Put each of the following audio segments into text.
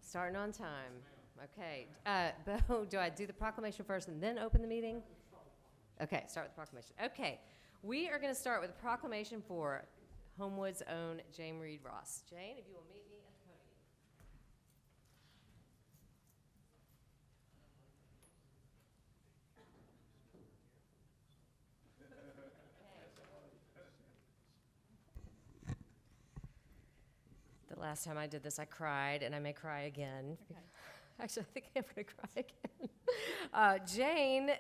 Starting on time. Okay. Bo, do I do the proclamation first and then open the meeting? Okay, start with the proclamation. Okay. We are going to start with a proclamation for Homewood's own Jane Reed Ross. Jane, if you will meet me at the podium. The last time I did this, I cried, and I may cry again. Okay. Actually, I think I'm going to cry again. Jane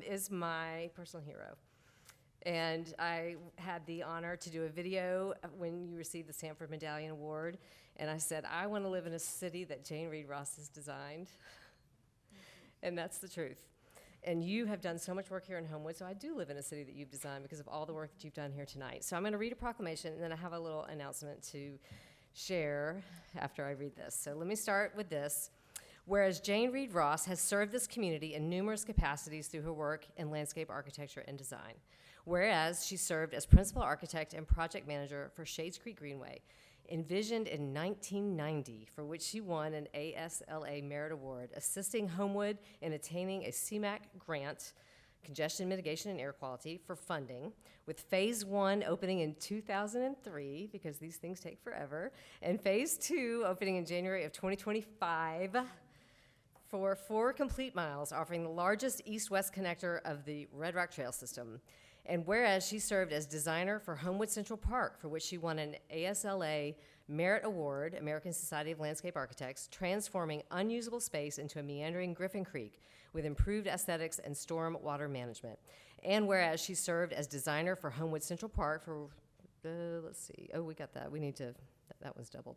is my personal hero. And I had the honor to do a video when you received the Sanford Medallion Award. And I said, I want to live in a city that Jane Reed Ross has designed. And that's the truth. And you have done so much work here in Homewood, so I do live in a city that you've designed because of all the work that you've done here tonight. So I'm going to read a proclamation, and then I have a little announcement to share after I read this. So let me start with this. Whereas Jane Reed Ross has served this community in numerous capacities through her work in landscape architecture and design. Whereas she served as principal architect and project manager for Shades Creek Greenway, envisioned in 1990, for which she won an ASLA Merit Award, assisting Homewood in attaining a CMAQ grant, Congestion Mitigation and Air Quality, for funding, with Phase 1 opening in 2003, because these things take forever, and Phase 2 opening in January of 2025, for 4 complete miles, offering the largest east-west connector of the Red Rock Trail system. And whereas she served as designer for Homewood Central Park, for which she won an ASLA Merit Award, American Society of Landscape Architects, transforming unusable space into a meandering Griffin Creek with improved aesthetics and storm water management. And whereas she served as designer for Homewood Central Park for, let's see, oh, we got that. We need to, that one's doubled.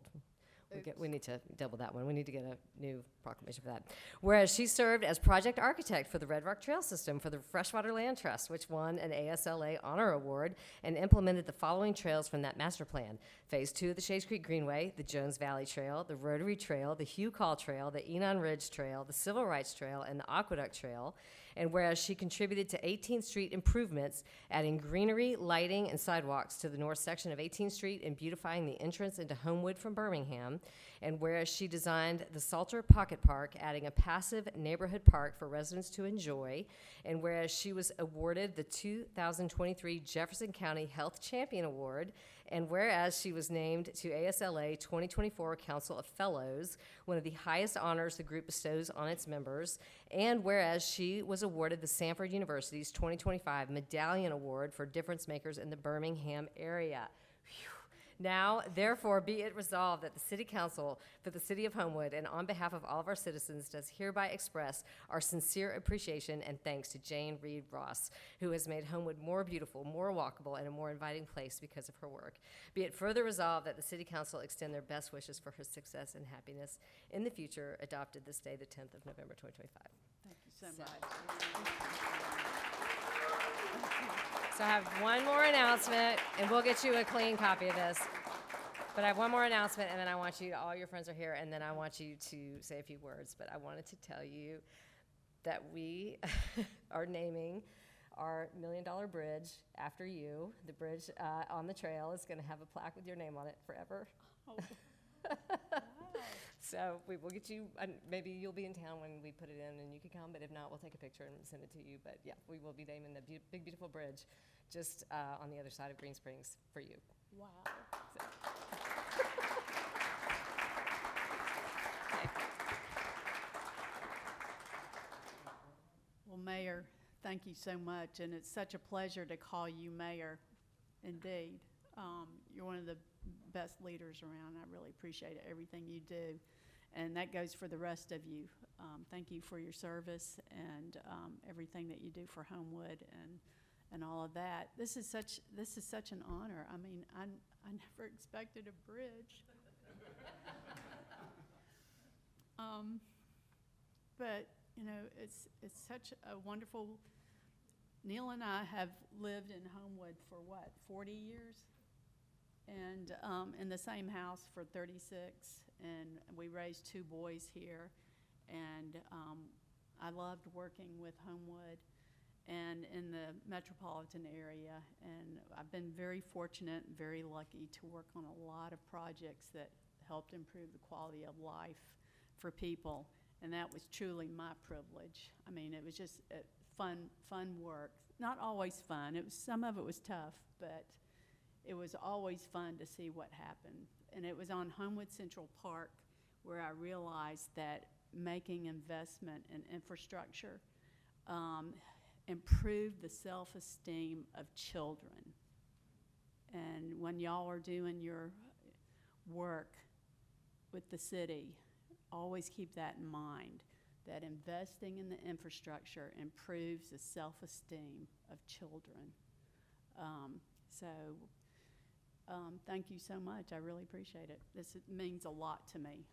We need to double that one. We need to get a new proclamation for that. Whereas she served as project architect for the Red Rock Trail System for the Freshwater Land Trust, which won an ASLA Honor Award and implemented the following trails from that master plan. Phase 2 of the Shades Creek Greenway, the Jones Valley Trail, the Rotary Trail, the Hugh Call Trail, the Enon Ridge Trail, the Civil Rights Trail, and the Aqueduct Trail. And whereas she contributed to 18th Street improvements, adding greenery, lighting, and sidewalks to the north section of 18th Street and beautifying the entrance into Homewood from Birmingham. And whereas she designed the Salter Pocket Park, adding a passive neighborhood park for residents to enjoy. And whereas she was awarded the 2023 Jefferson County Health Champion Award. And whereas she was named to ASLA 2024 Council of Fellows, one of the highest honors the group bestows on its members. And whereas she was awarded the Sanford University's 2025 Medallion Award for Difference Makers in the Birmingham area. Whew. Now, therefore, be it resolved that the City Council for the City of Homewood and on behalf of all of our citizens does hereby express our sincere appreciation and thanks to Jane Reed Ross, who has made Homewood more beautiful, more walkable, and a more inviting place because of her work. Be it further resolved that the City Council extend their best wishes for her success and happiness in the future, adopted this day, the 10th of November, 2025. Thank you so much. So I have one more announcement, and we'll get you a clean copy of this. But I have one more announcement, and then I want you, all your friends are here, and then I want you to say a few words. But I wanted to tell you that we are naming our $1 Million Bridge after you. The bridge on the trail is going to have a plaque with your name on it forever. Oh. So we will get you, maybe you'll be in town when we put it in and you can come, but if not, we'll take a picture and send it to you. But yeah, we will be naming the big, beautiful bridge just on the other side of Green Springs for you. Wow. So. Well, Mayor, thank you so much, and it's such a pleasure to call you Mayor, indeed. You're one of the best leaders around. I really appreciate everything you do, and that goes for the rest of you. Thank you for your service and everything that you do for Homewood and all of that. This is such an honor. I mean, I never expected a bridge. But you know, it's such a wonderful. Neil and I have lived in Homewood for what, 40 years? And in the same house for 36, and we raised 2 boys here. And I loved working with Homewood and in the metropolitan area. And I've been very fortunate and very lucky to work on a lot of projects that helped improve the quality of life for people, and that was truly my privilege. I mean, it was just fun work. Not always fun. Some of it was tough, but it was always fun to see what happened. And it was on Homewood Central Park where I realized that making investment in infrastructure improved the self-esteem of children. And when y'all are doing your work with the city, always keep that in mind, that investing in the infrastructure improves the self-esteem of children. Thank you so much. I really appreciate it. This means a lot to me.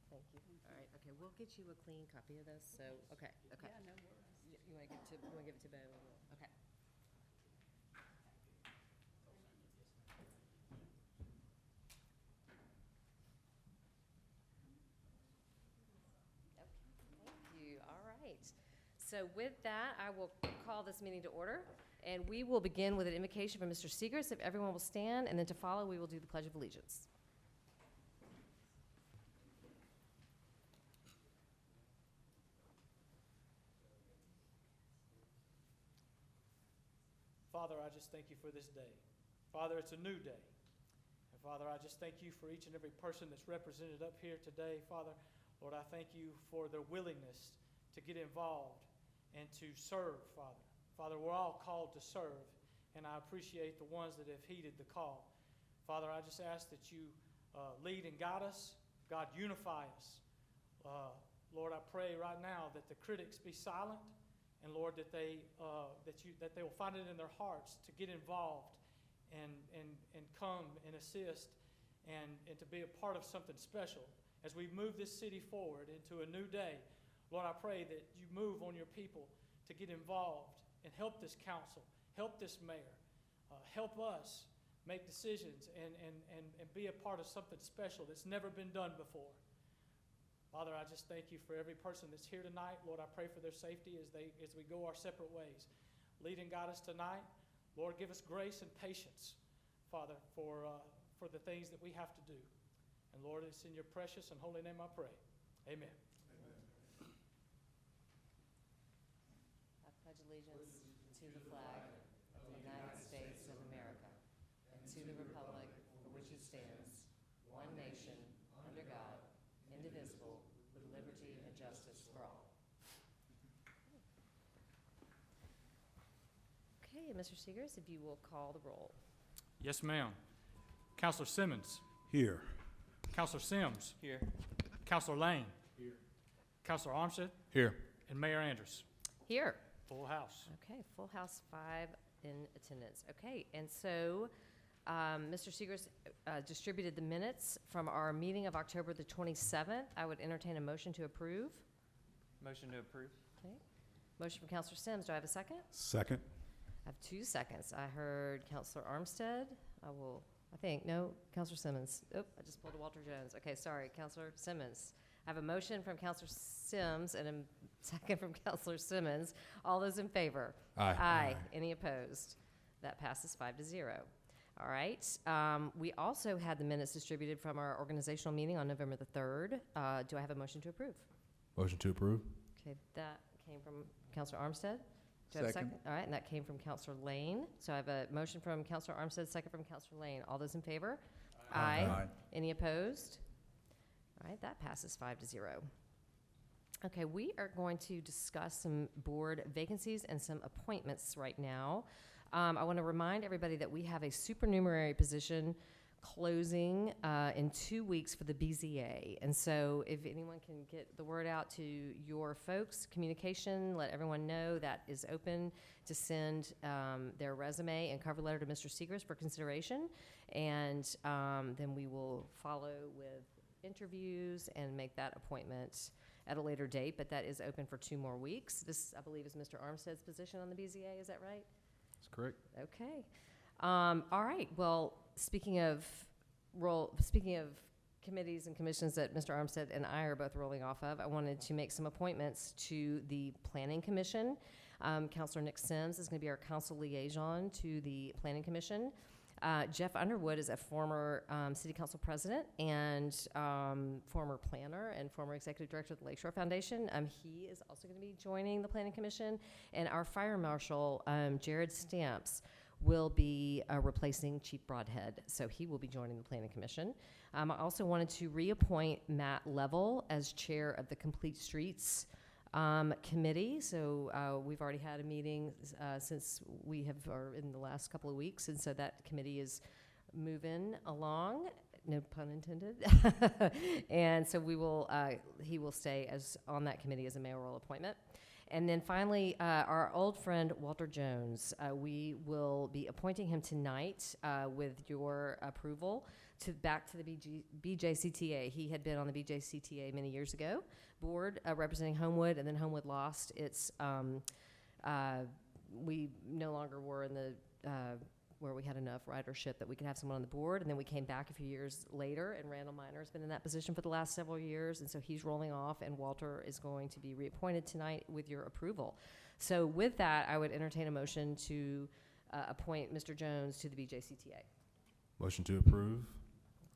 Thank you. All right, okay, we'll get you a clean copy of this, so, okay. Yeah, no worries. You wanna give it to Bo? Okay. Okay, thank you, all right. So with that, I will call this meeting to order, and we will begin with an invocation from Mr. Segrist, if everyone will stand, and then to follow, we will do the Pledge of Allegiance. Father, I just thank you for this day. Father, it's a new day. And Father, I just thank you for each and every person that's represented up here today. Father, Lord, I thank you for their willingness to get involved and to serve, Father. Father, we're all called to serve, and I appreciate the ones that have heeded the call. Father, I just ask that you lead and guide us. God, unify us. Lord, I pray right now that the critics be silent, and Lord, that they will find it in their hearts to get involved and come and assist and to be a part of something special. As we move this city forward into a new day, Lord, I pray that you move on your people to get involved and help this council, help this mayor, help us make decisions and be a part of something special that's never been done before. Father, I just thank you for every person that's here tonight. Lord, I pray for their safety as we go our separate ways. Lead and guide us tonight. Lord, give us grace and patience, Father, for the things that we have to do. And Lord, it's in your precious and holy name I pray. Amen. I pledge allegiance to the flag of the United States of America and to the republic for which it stands, one nation, under God, indivisible, with liberty and justice for all. Okay, Mr. Segrist, if you will call the roll. Yes, ma'am. Counselor Simmons. Here. Counselor Sims. Here. Counselor Lane. Here. Counselor Armstead. Here. And Mayor Andrews. Here. Full house. Okay, full house, 5 in attendance. Okay, and so Mr. Segrist distributed the minutes from our meeting of October the 27th. I would entertain a motion to approve. Motion to approve. Okay. Motion from Counselor Sims. Do I have a second? Second. I have 2 seconds. I heard Counselor Armstead. No, Counselor Simmons. Oh, I just pulled a Walter Jones. Okay, sorry, Counselor Simmons. I have a motion from Counselor Sims and a second from Counselor Simmons. All those in favor? Aye. Aye. Any opposed? That passes 5-0. All right. We also had the minutes distributed from our organizational meeting on November the 3rd. Do I have a motion to approve? Motion to approve. Okay, that came from Counselor Armstead. Do I have a second? All right, and that came from Counselor Lane. So I have a motion from Counselor Armstead, second from Counselor Lane. All those in favor? Aye. Any opposed? All right, that passes 5-0. Okay, we are going to discuss some board vacancies and some appointments right now. I want to remind everybody that we have a supernumerary position closing in 2 weeks for the BZA. And so if anyone can get the word out to your folks, communication, let everyone know that is open to send their resume and cover letter to Mr. Segrist for consideration. And then we will follow with interviews and make that appointment at a later date, but that is open for 2 more weeks. This, I believe, is Mr. Armstead's position on the BZA, is that right? That's correct. Okay. All right, well, speaking of committees and commissions that Mr. Armstead and I are both rolling off of, I wanted to make some appointments to the Planning Commission. Counselor Nick Sims is going to be our council liaison to the Planning Commission. Jeff Underwood is a former city council president and former planner and former executive director of the Lakeshore Foundation. He is also going to be joining the Planning Commission. And our fire marshal, Jared Stamps, will be replacing Chief Broadhead. So he will be joining the Planning Commission. I also wanted to reappoint Matt Level as chair of the Complete Streets committee. So we've already had a meeting since we have, or in the last couple of weeks, and so that committee is moving along, no pun intended. And so we will, he will stay as on that committee as a mayoral appointment. And then finally, our old friend Walter Jones, we will be appointing him tonight with your approval back to the BJCTA. He had been on the BJCTA many years ago, board representing Homewood, and then Homewood lost its, we no longer were in the, where we had enough ridership that we could have someone on the board, and then we came back a few years later, and Randall Minor's been in that position for the last several years, and so he's rolling off, and Walter is going to be reappointed tonight with your approval. So with that, I would entertain a motion to appoint Mr. Jones to the BJCTA. Motion to approve.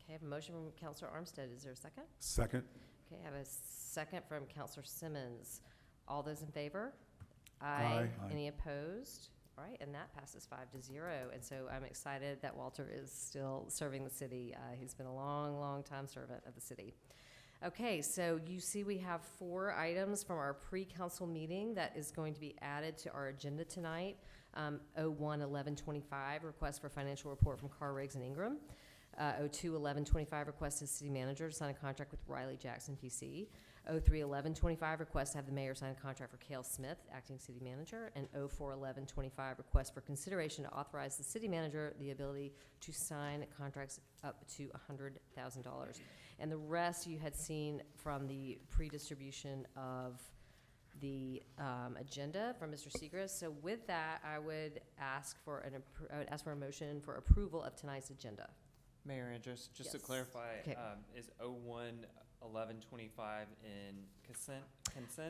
Okay, I have a motion from Counselor Armstead. Is there a second? Second. Okay, I have a second from Counselor Simmons. All those in favor? Aye. Any opposed? All right, and that passes 5-0. And so I'm excited that Walter is still serving the city. He's been a long, long time servant of the city. Okay, so you see we have 4 items from our pre-council meeting that is going to be added to our agenda tonight. 01-1125, request for financial report from Carr, Riggs, and Ingram. 02-1125, request to city manager to sign a contract with Riley Jackson PC. 03-1125, request to have the mayor sign a contract for Cale Smith, acting city manager. And 04-1125, request for consideration to authorize the city manager the ability to sign contracts up to $100,000. And the rest you had seen from the pre-distribution of the agenda from Mr. Segrist. So with that, I would ask for a motion for approval of tonight's agenda. Mayor Andrews, just to Yes. clarify, Okay. is 01-1125 in consent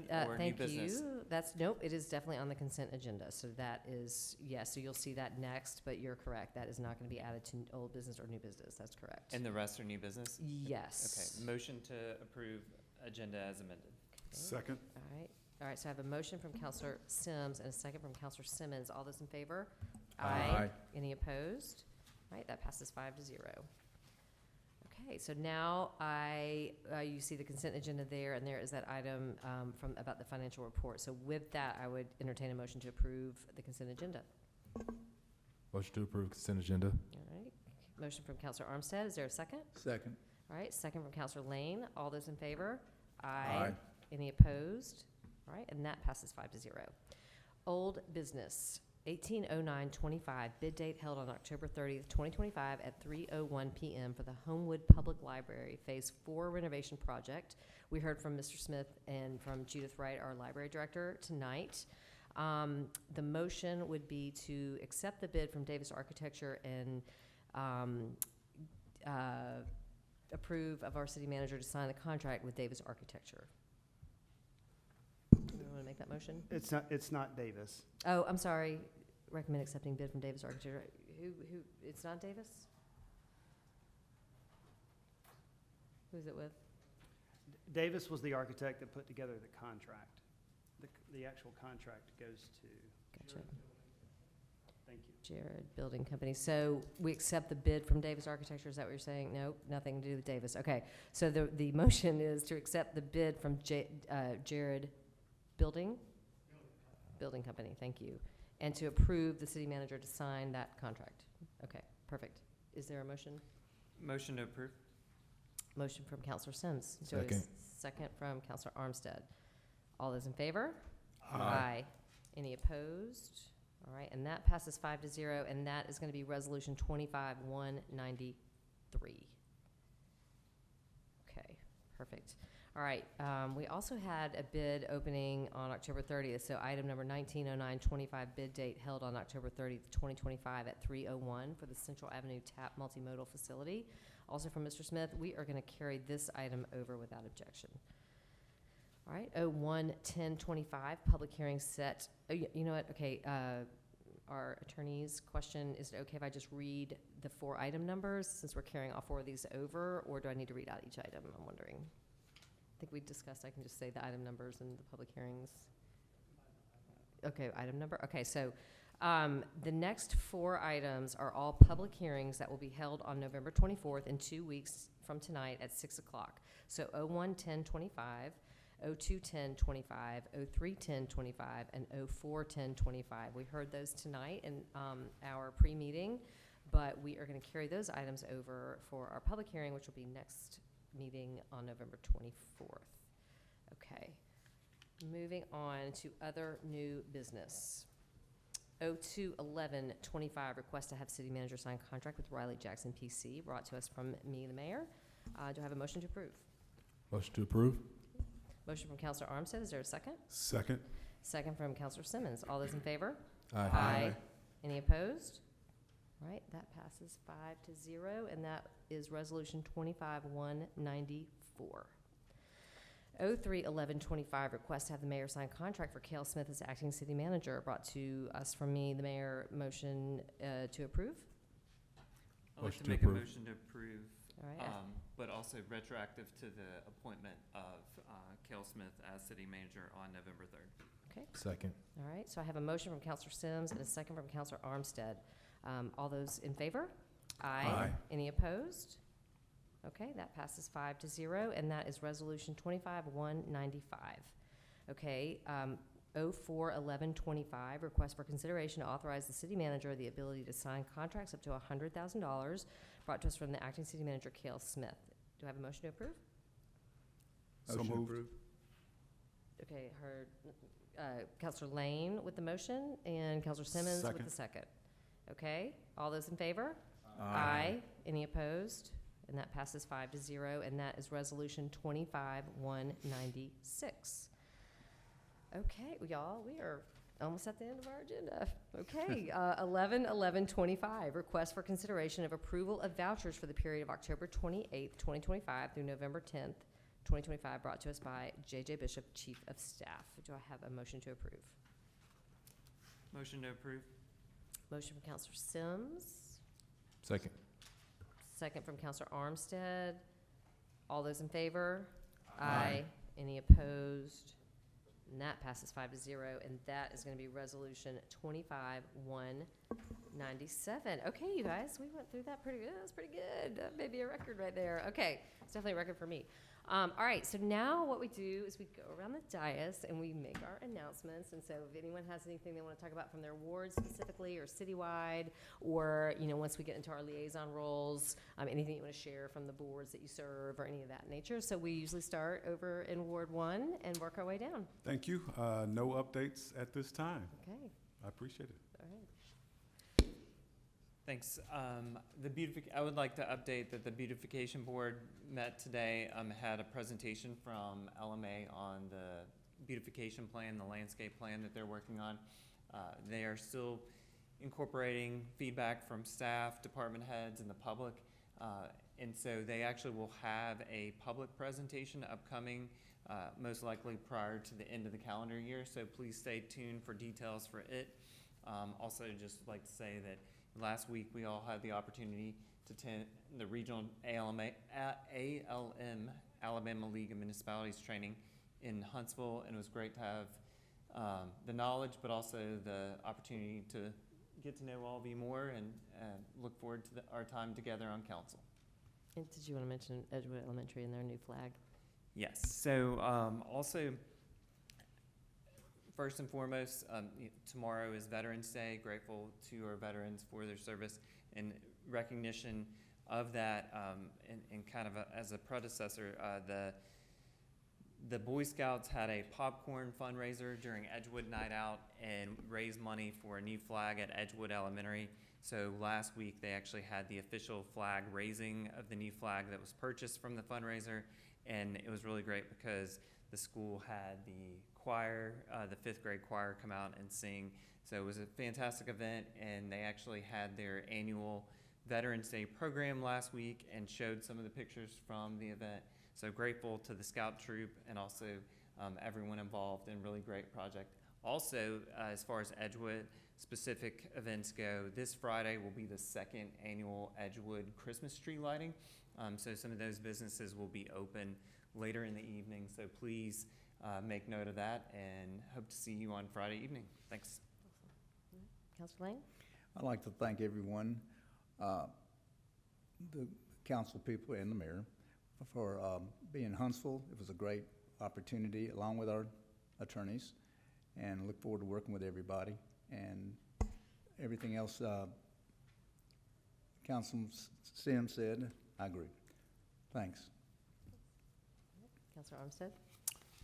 or new Thank business? you. Nope, it is definitely on the consent agenda. So that is, yes, so you'll see that next, but you're correct. That is not going to be added to old business or new business. That's correct. And the rest are new business? Yes. Okay, motion to approve agenda as amended. Okay. Second. All right, so I have a motion from Counselor Sims and a second from Counselor Simmons. All those in favor? Aye. Any opposed? All right, that passes 5-0. Okay, so now you see the consent agenda there, and there is that item about the financial report. So with that, I would entertain a motion to approve the consent agenda. Motion to approve consent agenda. All right, motion from Counselor Armstead. Is there a second? Second. All right, second from Counselor Lane. All those in favor? Aye. Any opposed? All right, and that passes 5-0. Old business, 180925, bid date held on October 30th, 2025 at 3:01 p.m. for the Homewood Public Library Phase 4 renovation project. We heard from Mr. Smith and from Judith Wright, our library director, tonight. The motion would be to accept the bid from Davis Architecture and approve of our city manager to sign the contract with Davis Architecture. You want to make that motion? It's not Davis. Oh, I'm sorry. Recommend accepting bid from Davis Architecture. It's not Davis? Who's it with? Davis was the architect that put together the contract. The actual contract goes to, Gotcha. thank you. Jared Building Company. So we accept the bid from Davis Architecture. Is that what you're saying? Nope, nothing to do with Davis. Okay. So the motion is to accept the bid from Jared Building Company. Thank you. And to approve the city manager to sign that contract. Okay, perfect. Is there a motion? Motion to approve? Motion from Counselor Sims. Second. Second from Counselor Armstead. All those in favor? Aye. Any opposed? All right, and that passes 5-0, and that is going to be Resolution 25-193. Okay, perfect. All right, we also had a bid opening on October 30th, so item number 190925, bid date held on October 30th, 2025 at 3:01 for the Central Avenue TAP Multimodal Facility. Also from Mr. Smith, we are going to carry this item over without objection. All right, 011025, public hearing set. Oh, you know what? Okay, our attorney's question, is it okay if I just read the 4 item numbers since we're carrying all 4 of these over, or do I need to read out each item? I'm wondering. I think we discussed I can just say the item numbers and the public hearings. Okay, item number. Okay, so the next 4 items are all public hearings that will be held on November 24th in 2 weeks from tonight at 6 o'clock. So 011025, 021025, 031025, and 041025. We heard those tonight in our pre-meeting, but we are going to carry those items over for our public hearing, which will be next meeting on November 24th. Okay. Moving on to other new business. 021125, request to have city manager sign contract with Riley Jackson PC, brought to us from me, the mayor. Do I have a motion to approve? Motion to approve. Motion from Councilor Armstead. Is there a second? Second. Second from Councilor Simmons. All those in favor? Aye. Any opposed? All right, that passes 5-0, and that is resolution 25-194. 031125, request to have the mayor sign contract for Cale Smith as acting city manager, brought to us from me, the mayor. Motion to approve? I'd like Motion to to make approve. a motion to approve, All right, but also retroactive to the appointment of Cale Smith as city manager on November 3rd. okay. Second. All right, so I have a motion from Councilor Sims and a second from Councilor Armstead. All those in favor? Aye. Any opposed? Okay, that passes 5-0, and that is resolution 25-195. Okay, 041125, request for consideration to authorize the city manager the ability to sign contracts up to $100,000, brought to us from the acting city manager, Cale Smith. Do I have a motion to approve? So moved. Okay, heard Councilor Lane with the motion and Councilor Simmons with the second. Okay, all those in favor? Aye. Any opposed? And that passes 5-0, and that is resolution 25-196. Okay, y'all, we are almost at the end of our agenda. Okay, 11-11-25, request for consideration of approval of vouchers for the period of October 28th, 2025 through November 10th, 2025, brought to us by J.J. Bishop, Chief of Staff. Do I have a motion to approve? Motion to approve. Motion from Councilor Sims. Second. Second from Councilor Armstead. All those in favor? Aye. Any opposed? And that passes 5-0, and that is going to be resolution 25-197. Okay, you guys, we went through that pretty good. That's pretty good. That may be a record right there. Okay, it's definitely a record for me. All right, so now what we do is we go around the dais and we make our announcements. And so if anyone has anything they want to talk about from their ward specifically or citywide, or, you know, once we get into our liaison roles, anything you want to share from the boards that you serve or any of that nature. So we usually start over in Ward 1 and work our way down. Thank you. No updates at this time. Okay, I appreciate it. all right. Thanks. I would like to update that the beautification board met today, had a presentation from LMA on the beautification plan, the landscape plan that they're working on. They are still incorporating feedback from staff, department heads, and the public. And so they actually will have a public presentation upcoming, most likely prior to the end of the calendar year. So please stay tuned for details for it. Also, just like to say that last week, we all had the opportunity to attend the regional ALM, Alabama League of Municipalities training in Huntsville, and it was great to have the knowledge, but also the opportunity to get to know all of you more, and look forward to our time together on council. And did you want to mention Edgewood Elementary and their new flag? Yes. So also, first and foremost, tomorrow is Veterans Day. Grateful to our veterans for their service, and recognition of that. And kind of as a predecessor, the Boy Scouts had a popcorn fundraiser during Edgewood Night Out and raised money for a new flag at Edgewood Elementary. So last week they actually had the official flag raising of the new flag that was purchased from the fundraiser. And it was really great because the school had the choir, the 5th grade choir come out and sing. So it was a fantastic event, and they actually had their annual Veterans Day program last week and showed some of the pictures from the event. So grateful to the Scout Troop and also everyone involved, and really great project. Also, as far as Edgewood specific events go, this Friday will be the 2nd annual Edgewood Christmas tree lighting. So some of those businesses will be open later in the evening. So please make note of that, and hope to see you on Friday evening. Thanks. Councilor Lane? I'd like to thank everyone, the council people and the mayor, for being in Huntsville. It was a great opportunity, along with our attorneys, and I look forward to working with everybody. And everything else Councilman Sims said, I agree. Thanks. Councilor Armstead?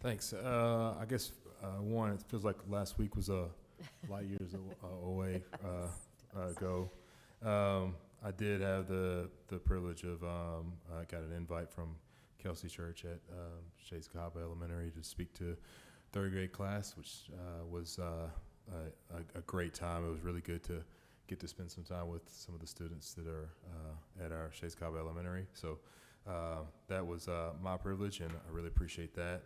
Thanks. I guess, one, it feels like last week was a light years away ago. I did have the privilege of, I got an invite from Kelsey Church at Shades Creek Elementary to speak to 3rd grade class, which was a great time. It was really good to get to spend some time with some of the students that are at our Shades Creek Elementary. So that was my privilege, and I really appreciate that.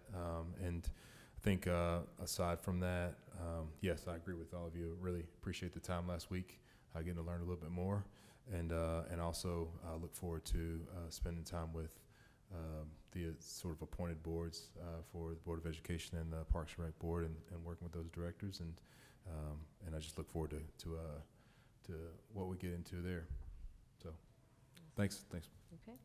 And I think aside from that, yes, I agree with all of you. Really appreciate the time last week, getting to learn a little bit more, and also look forward to spending time with the sort of appointed boards for the Board of Education and the Parks and Rec Board, and working with those directors, and I just look forward to what we get into there. So, thanks. Okay.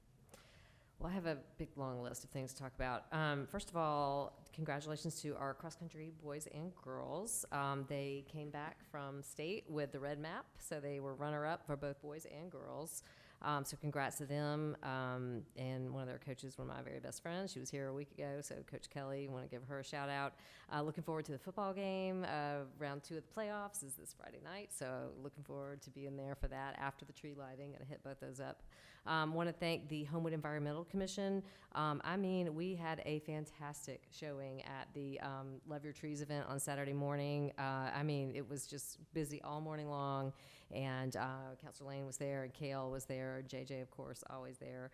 Well, I have a big, long list of things to talk about. First of all, congratulations to our cross-country boys and girls. They came back from state with the red map, so they were runner-up for both boys and girls. So congrats to them. And one of their coaches, one of my very best friends, she was here a week ago, so Coach Kelly, want to give her a shout out. Looking forward to the football game. Round 2 of the playoffs is this Friday night, so looking forward to being there for that after the tree lighting. Gonna hit both those up. Want to thank the Homewood Environmental Commission. I mean, we had a fantastic showing at the Love Your Trees event on Saturday morning. I mean, it was just busy all morning long, and Councilor Lane was there, and Cale was there, JJ, of course, always there.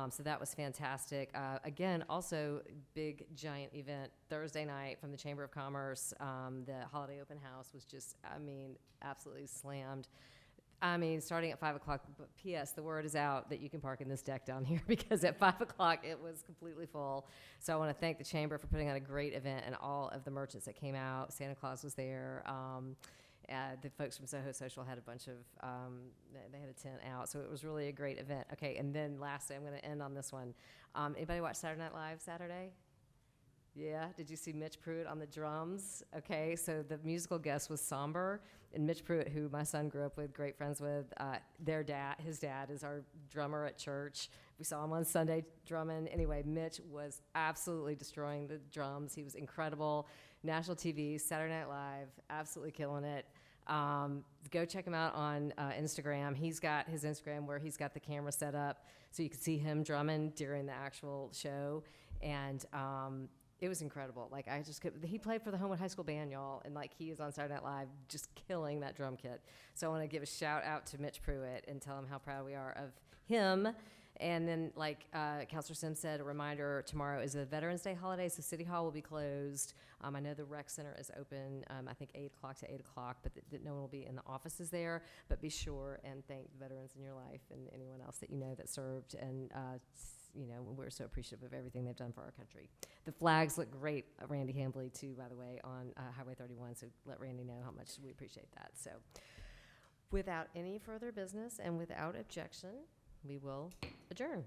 So that was fantastic. Again, also big, giant event Thursday night from the Chamber of Commerce. The holiday open house was just, I mean, absolutely slammed. I mean, starting at 5 o'clock, but P.S., the word is out that you can park in this deck down here, because at 5 o'clock it was completely full. So I want to thank the Chamber for putting on a great event, and all of the merchants that came out. Santa Claus was there. The folks from Soho Social had a bunch of, they had a tent out. So it was really a great event. Okay, and then lastly, I'm going to end on this one. Anybody watch Saturday Night Live Saturday? Yeah, did you see Mitch Pruitt on the drums? Okay, so the musical guest was Somber, and Mitch Pruitt, who my son grew up with, great friends with, his dad is our drummer at church. We saw him on Sunday drumming. Anyway, Mitch was absolutely destroying the drums. He was incredible. National TV, Saturday Night Live, absolutely killing it. Go check him out on Instagram. He's got his Instagram where he's got the camera set up so you can see him drumming during the actual show, and it was incredible. Like, I just could, he played for the Homewood High School band, y'all, and like, he is on Saturday Night Live just killing that drum kit. So I want to give a shout out to Mitch Pruitt and tell him how proud we are of him. And then, like Councilor Sims said, a reminder, tomorrow is a Veterans Day holiday, so City Hall will be closed. I know the rec center is open, I think 8 o'clock to 8 o'clock, but no one will be in the offices there. But be sure and thank the veterans in your life and anyone else that you know that served. And you know, we're so appreciative of everything they've done for our country. The flags look great, Randy Hambley, too, by the way, on Highway 31, so let Randy know how much we appreciate that. So without any further business and without objection, we will adjourn.